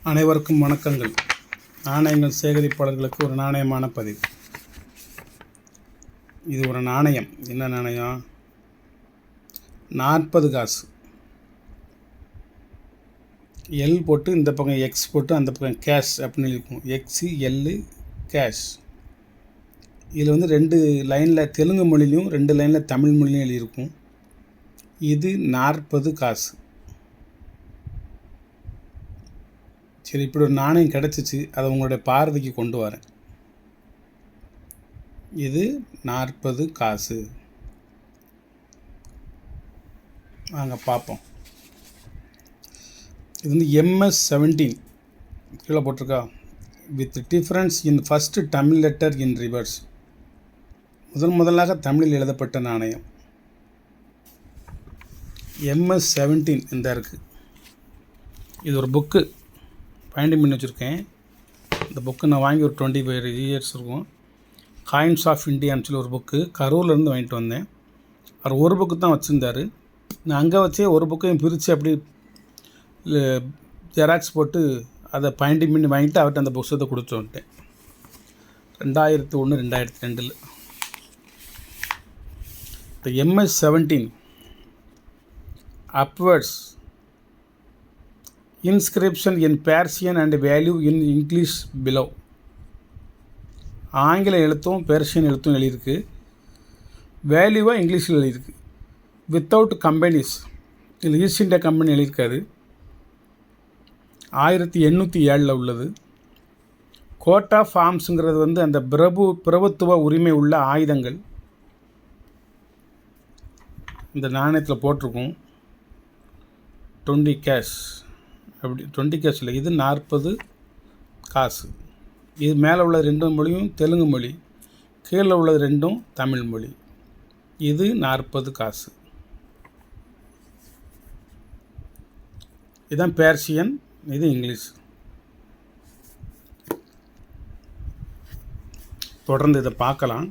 அனைவருக்கும் வணக்கங்கள். நாணயங்கள் சேகரிப்பாளர்களுக்கு ஒரு நாணயமான பதிவு. இது ஒரு நாணயம். என்ன நாணயம்? 40 காசு. எல் போட்டு இந்த பக்கம் எக்ஸ் போட்டு அந்த பக்கம் கேஷ் அப்படின்னு இருக்கும். எக்ஸு எல்லு கேஷ். இதில் 2 லைனில் தெலுங்கு மொழிலையும் 2 லைனில் தமிழ் மொழிலையும் எழுதியிருக்கும். இது 40 காசு. சரி, இப்படி ஒரு நாணயம் கிடச்சிச்சு, அதை உங்களுடைய பார்வைக்கு கொண்டு வரேன். இது 40 காசு. வாங்க பார்ப்போம். இது MS-17 கீழே போட்டிருக்கா. With difference in first Tamil letter in reverse. முதலாக தமிழில் எழுதப்பட்ட நாணயம். MS-17 இந்த இருக்குது. இது ஒரு புக்கு பைண்டிங் பண்ணி வச்சுருக்கேன். இந்த புக்கு நான் வாங்கி ஒரு 25 இயர்ஸ் இருக்கும். காயின்ஸ் ஆஃப் இந்தியான்னு சொல்லி ஒரு புக்கு கரூர்லேருந்து வாங்கிட்டு வந்தேன். அவர் ஒரு புக்கு தான் வச்சுருந்தார். நான் அங்கே வச்சே ஒரு புக்கையும் பிரித்து அப்படி ஜெராக்ஸ் போட்டு அதை பைண்டிங் பண்ணி வாங்கிட்டு அவர்கிட்ட அந்த புத்தகத்தை கொடுத்து வந்துட்டேன். 2001 2002 இப்போ MS-17 upwards inscription in Persian and value in English below. ஆங்கில எழுத்தும் பெர்ஷியன் எழுத்தும் எழுதியிருக்கு. வேல்யூவாக இங்கிலீஷில் எழுதியிருக்கு. Without companies. இதில் ஈஸ்ட் இந்தியா கம்பெனி எழுதியிருக்காது. 1807 உள்ளது. கோட் ஆஃப் ஆர்ம்ஸுங்கிறது அந்த பிரபுத்துவ உரிமை உள்ள ஆயுதங்கள் இந்த நாணயத்தில் போட்டிருக்கும். 20 கேஷ். அப்படி 20 கேஷ் இல்லை, இது 40 காசு. இது மேலே உள்ள 2 மொழியும் தெலுங்கு மொழி, கீழே உள்ளது 2 தமிழ் மொழி. இது 40 காசு. இதுதான் பேர்சியன், இது இங்கிலீஷ். தொடர்ந்து இதை பார்க்கலாம்.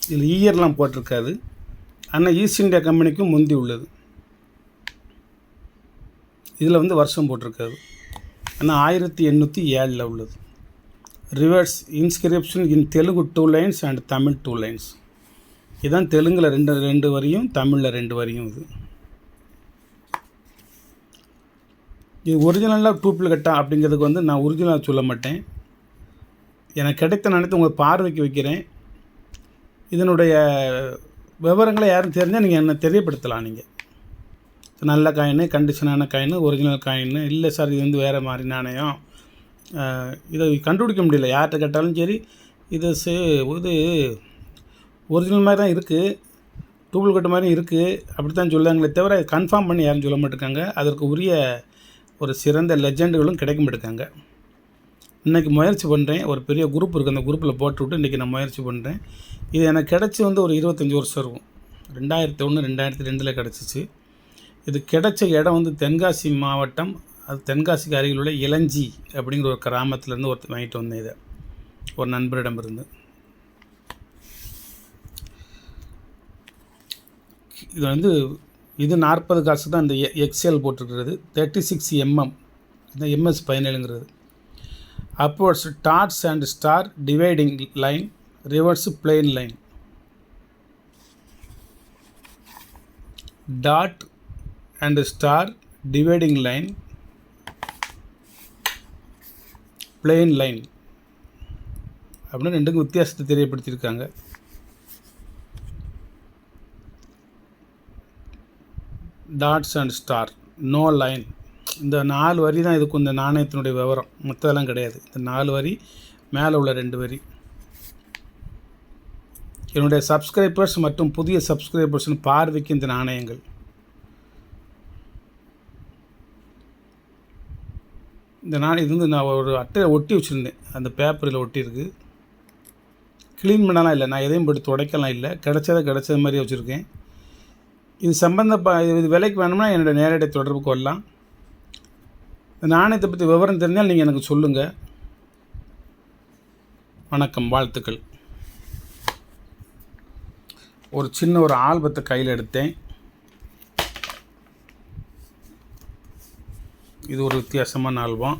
இதில் இயர்லாம் போட்டிருக்காது. ஆனால் ஈஸ்ட் இந்தியா கம்பெனிக்கும் முந்தி உள்ளது. இதில் வருஷம் போட்டிருக்காது. ஆனால் 1807 உள்ளது. Reverse inscription in Telugu 2 lines and Tamil 2 lines. இதுதான் தெலுங்கில் 2 வரியும் தமிழில் 2 வரியும். இது ஒரிஜினலாக டூப்ளிகேட்டா அப்படிங்கிறதுக்கு நான் ஒரிஜினலாக சொல்ல மாட்டேன். எனக்கு கிடைத்த நினைத்து உங்கள் பார்வைக்கு வைக்கிறேன். இதனுடைய விவரங்களை யாரும் தெரிஞ்சால் நீங்கள் என்ன தெரியப்படுத்தலாம். நீங்கள் நல்ல காயின், கண்டிஷனான காயின், ஒரிஜினல் காயின், இல்லை சார் இது வேறு மாதிரி நாணயம், இதை கண்டுபிடிக்க முடியல. யார்கிட்ட கேட்டாலும் சரி இது ஒரிஜினல் மாதிரி தான் இருக்குது, டூப்ளிகேட் மாதிரி இருக்குது அப்படி தான் சொல்லுவாங்களே தவிர கன்ஃபார்ம் பண்ணி யாரும் சொல்ல மாட்டேங்காங்க. அதற்கு உரிய ஒரு சிறந்த லெஜெண்டுகளும் கிடைக்க மாட்டேங்காங்க. இன்றைக்கி முயற்சி பண்ணுறேன். ஒரு பெரிய குரூப் இருக்குது, அந்த குரூப்பில் போட்டுவிட்டு இன்றைக்கி நான் முயற்சி பண்ணுறேன். இது எனக்கு கிடச்சி ஒரு 25 வருஷம் இருக்கும். 2001 2002 கிடச்சிச்சு. இது கிடைச்ச இடம் தென்காசி மாவட்டம். அது தென்காசிக்கு அருகில் உள்ள இளஞ்சி அப்படிங்கிற ஒரு கிராமத்துலேருந்து ஒருத்தர் வாங்கிட்டு வந்தேன். இதை ஒரு நண்பரிடமிருந்து. இது இது 40 காசு தான். இந்த எக்ஸ்எல் போட்டிருக்கிறது 36 mm. இந்த MS-17ங்கிறது. Upwards dots and star dividing line, reverse plain line. Dot and star dividing line, plain line அப்படின்னு 2க்கும் வித்தியாசத்தை தெரியப்படுத்தியிருக்காங்க. Dots and star, no line. இந்த 4 வரி தான் இதுக்கு இந்த நாணயத்தினுடைய விவரம். மற்றதெல்லாம் கிடையாது. இந்த 4 வரி, மேலே உள்ள 2 வரி. என்னுடைய சப்ஸ்கிரைபர்ஸ் மற்றும் புதிய சப்ஸ்கிரைபர்ஸின் பார்வைக்கு இந்த நாணயங்கள். இந்த இது நான் ஒரு அட்டையை ஒட்டி வச்சுருந்தேன். அந்த பேப்பரில் ஒட்டியிருக்கு. க்ளீன் பண்ணலாம் இல்லை, நான் எதையும் போட்டு துடைக்கலாம் இல்லை. கிடைச்சது மாதிரி வச்சுருக்கேன். இது இது விலைக்கு வேணும்னா என்னோடய நேரடி தொடர்புக்கு வரலாம். இந்த நாணயத்தை பற்றி விவரம் தெரிஞ்சால் நீங்கள் எனக்கு சொல்லுங்கள். வணக்கம், வாழ்த்துக்கள். ஒரு சின்ன ஒரு ஆல்பத்தை கையில் எடுத்தேன். இது ஒரு வித்தியாசமான ஆல்பம்.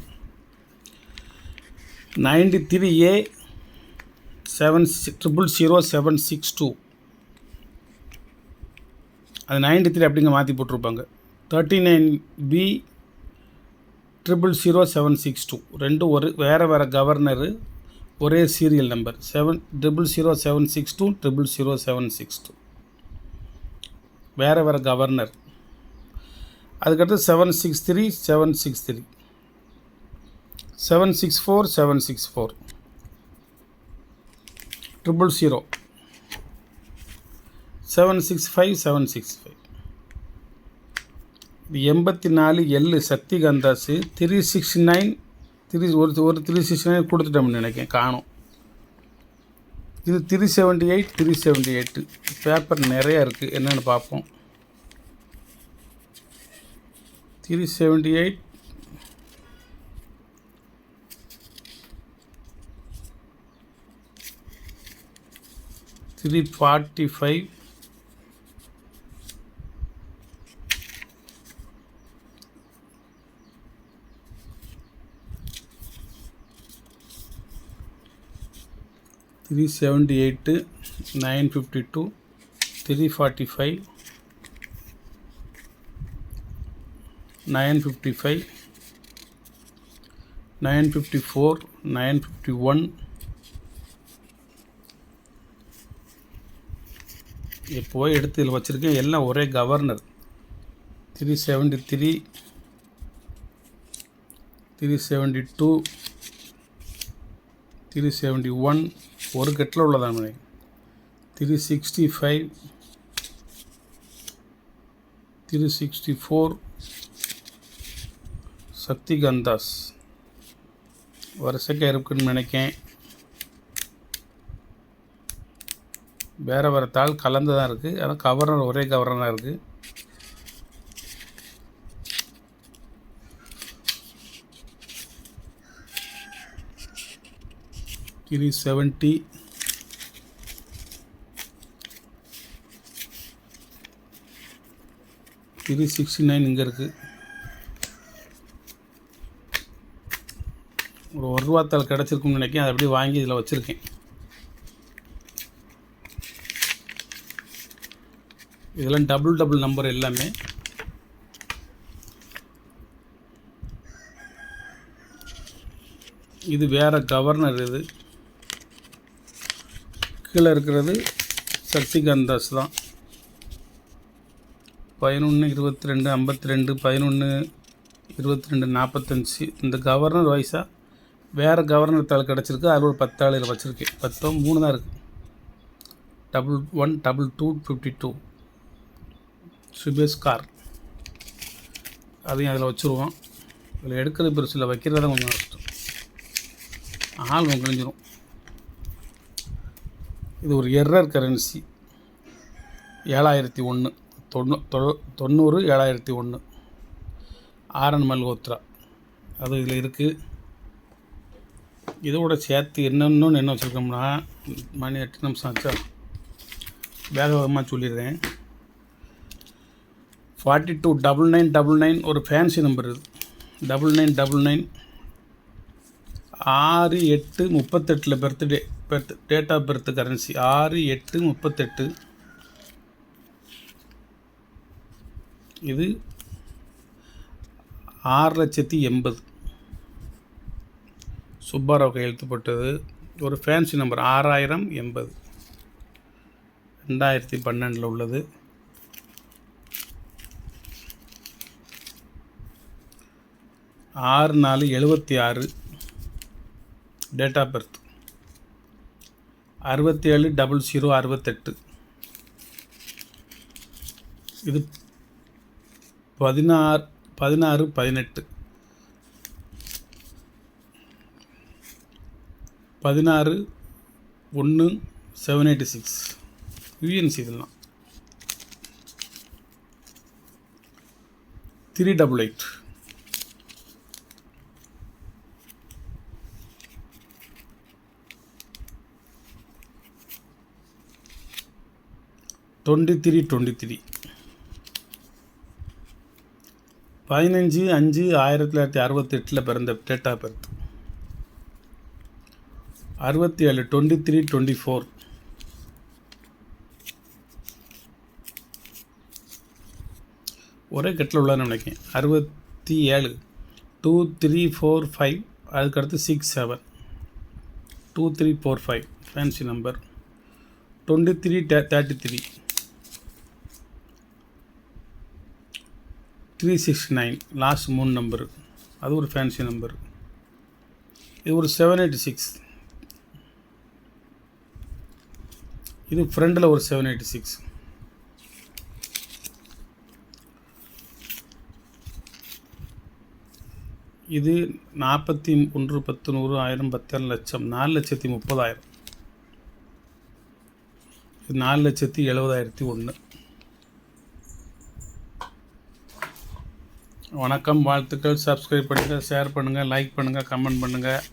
93A 7000762. அது 93 அப்படிங்க மாற்றி போட்டிருப்பாங்க. 39B 000762. ரெண்டும் வேறு கவர்னரு, ஒரே சீரியல் நம்பர். 000762 000762 வேறு கவர்னர். அதுக்கடுத்து 763 763 764 764 000 765 765. இது 84L சக்தி கந்தாஸு 369 ஒரு 369 கொடுத்துட்டோம்னு நினைக்கிறேன், காணும். இது 378 378. பேப்பர் நிறையா இருக்குது, என்னென்னு பார்ப்போம். 378 345 378 952 345 955 954 951. இப்போ எடுத்து இதில் வச்சுருக்கேன், எல்லாம் ஒரே கவர்னர். 373 372 371 ஒரு கட்டில் உள்ளதான். 365 364 சக்தி கந்தாஸ் வரிசைக்கு இருக்குன்னு நினைக்கேன். வேறு தாள் கலந்து தான் இருக்குது, ஆனால் கவர்னர் ஒரே கவர்னராக இருக்குது. இது 70 369 இங்கே இருக்குது. ஒரு ரூபாத்தாள் கிடச்சிருக்குன்னு நினைக்கிறேன், அதை அப்படியே வாங்கி இதில் வச்சுருக்கேன். இதெல்லாம் டபுள் நம்பர் எல்லாமே. இது வேறு கவர்னர். இது கீழே இருக்கிறது சக்தி கந்தாஸ் தான். 11 22 52 11 22 45. இந்த கவர்னர் வைஸாக வேறு கவர்னர் தாள் கிடச்சிருக்கு, அதில் ஒரு 10 தாள் வச்சுருக்கேன். 10 3 தான் இருக்குது. 11 22 52 சுபேஸ் கார், அதையும் அதில் வச்சுருவோம். இதில் எடுக்கிறது பெருசில், வைக்கிறத கொஞ்சம் கஷ்டம், ஆள் கிழிஞ்சிரும். இது ஒரு எரர் கரன்சி 7001 90 7001 ஆர்என் மல்ஹோத்ரா, அது இதில் இருக்குது. இதோட சேர்த்து என்னென்னு என்ன வச்சுருக்கோம்னா, மணி 8 நிமிஷம் ஆச்சா, வேகமாக சொல்லிடுறேன். 429999 ஒரு ஃபேன்சி நம்பர். இது 9999 6/8/38 birthday date of birth currency 6/8/38. இது 6,80,000 சுப்பாராவ் கையெழுத்துப்பட்டது. ஒரு ஃபேன்சி நம்பர் 6080 2012 உள்ளது. ஆறு 4/76 டேட் ஆஃப் பர்த் 670068. இது 16/18 16/1/786 யூஎன்சி. இதெல்லாம் 388. 15/5/1968 பிறந்த டேட் ஆஃப் பர்த். 67 23/24. ஒரே கட்டில் உள்ளான்னு நினைக்கிறேன். 67 2 3 4 5, அதுக்கடுத்து 6 7 2 3 4 5 ஃபேன்சி நம்பர். 23 33 369 லாஸ்ட் 3 நம்பரு, அது ஒரு ஃபேன்சி நம்பர். இது ஒரு 786, இது ஃப்ரெண்டில் ஒரு 786. இது 41 10 100 1000 10 லட்சம் 4,30,000. இது 4,70,001. வணக்கம், வாழ்த்துக்கள். சப்ஸ்கிரைப் பண்ணுங்கள், ஷேர் பண்ணுங்கள், லைக் பண்ணுங்கள், கமெண்ட் பண்ணுங்கள்.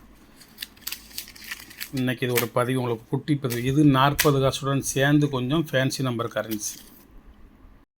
இன்றைக்கி இது ஒரு பதிவு, உங்களுக்கு குட்டி பதிவு. இது 40 காசுடன் சேர்ந்து கொஞ்சம் ஃபேன்சி நம்பர் கரன்சி.